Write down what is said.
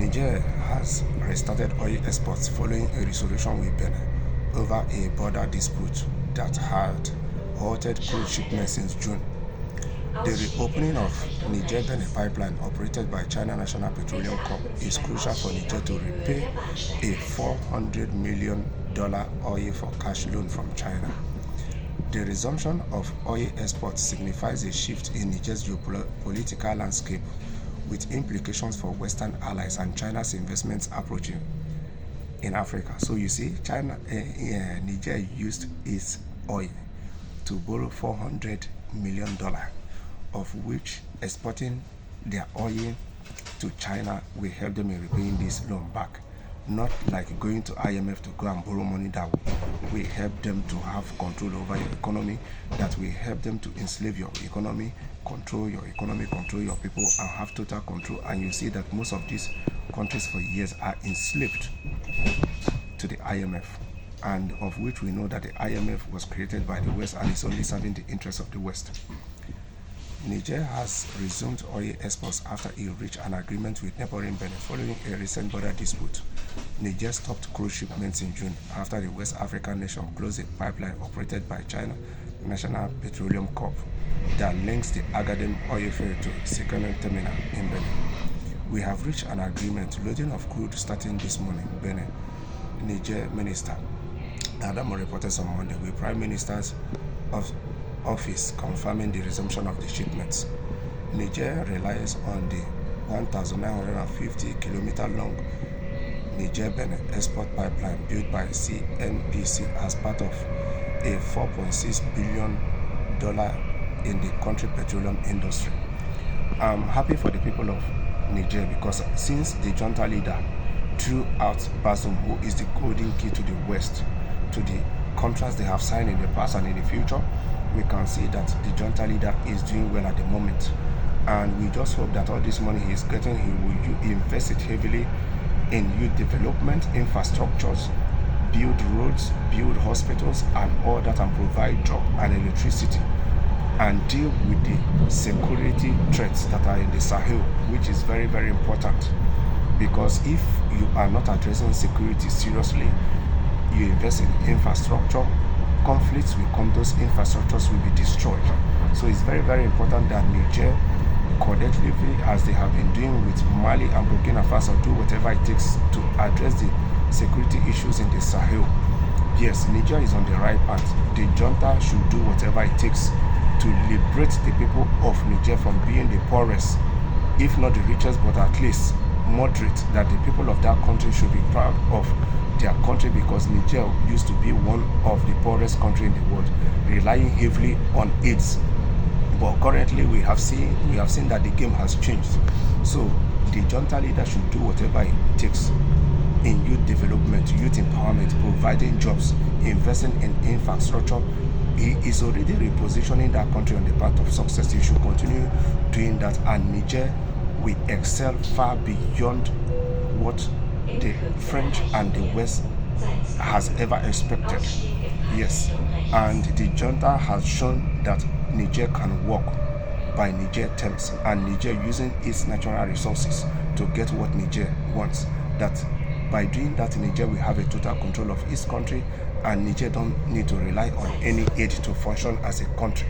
Niger has restarted oil exports following a resolution with Benin over a border dispute that had halted crude shipments since June. The reopening of Niger-Benin pipeline operated by China National Petroleum Corp is crucial for Niger to repay a $400 million oil for cash loan from China. The resumption of oil exports signifies a shift in Niger's geopolitical landscape, with implications for Western allies and China's investments approaching in Africa. So you see, Niger used its oil to borrow $400 million, of which exporting their oil to China will help them in repaying this loan back. Not like going to IMF to go and borrow money that will help them to have control over your economy, that will help them to enslave your economy, control your people, and have total control. And you see that most of these countries for years are enslaved to the IMF, and of which we know that the IMF was created by the West and is only serving the interests of the West. Niger has resumed oil exports after it reached an agreement with neighboring Benin following a recent border dispute. Niger stopped crude shipments in June after the West African nation closed a pipeline operated by China National Petroleum Corp that links the Agadem oil field to Sekene terminal in Benin. We have reached an agreement loading of crude starting this morning, Benin. Niger Minister Adamo reported on Monday with Prime Minister's office confirming the resumption of the shipments. Niger relies on the 1,950-kilometer long Niger-Benin export pipeline built by CNPC as part of a $4.6 billion in the country petroleum industry. I'm happy for the people of Niger because since the junta leader threw out Bazoum, who is the golden key to the West, to the contracts they have signed in the past and in the future, we can see that the junta leader is doing well at the moment. And we just hope that all this money he's getting, he will invest it heavily in youth development, infrastructures, build roads, build hospitals, and all that, and provide job and electricity, and deal with the security threats that are in the Sahel, which is very, very important. Because if you are not addressing security seriously, you invest in infrastructure, conflicts will come, those infrastructures will be destroyed. So it's very, very important that Niger, collectively, as they have been doing with Mali and Burkina Faso, do whatever it takes to address the security issues in the Sahel. Yes, Niger is on the right path. The junta should do whatever it takes to liberate the people of Niger from being the poorest, if not the richest, but at least moderate, that the people of that country should be proud of their country, because Niger used to be one of the poorest countries in the world, relying heavily on AIDS. But currently we have seen that the game has changed. So the junta leader should do whatever it takes in youth development, youth empowerment, providing jobs, investing in infrastructure. He is already repositioning that country on the path of success. He should continue doing that, and Niger will excel far beyond what the French and the West has ever expected. Yes, and the junta has shown that Niger can work by Niger terms, and Niger using its natural resources to get what Niger wants. That by doing that, Niger will have a total control of its country, and Niger don't need to rely on any aid to function as a country.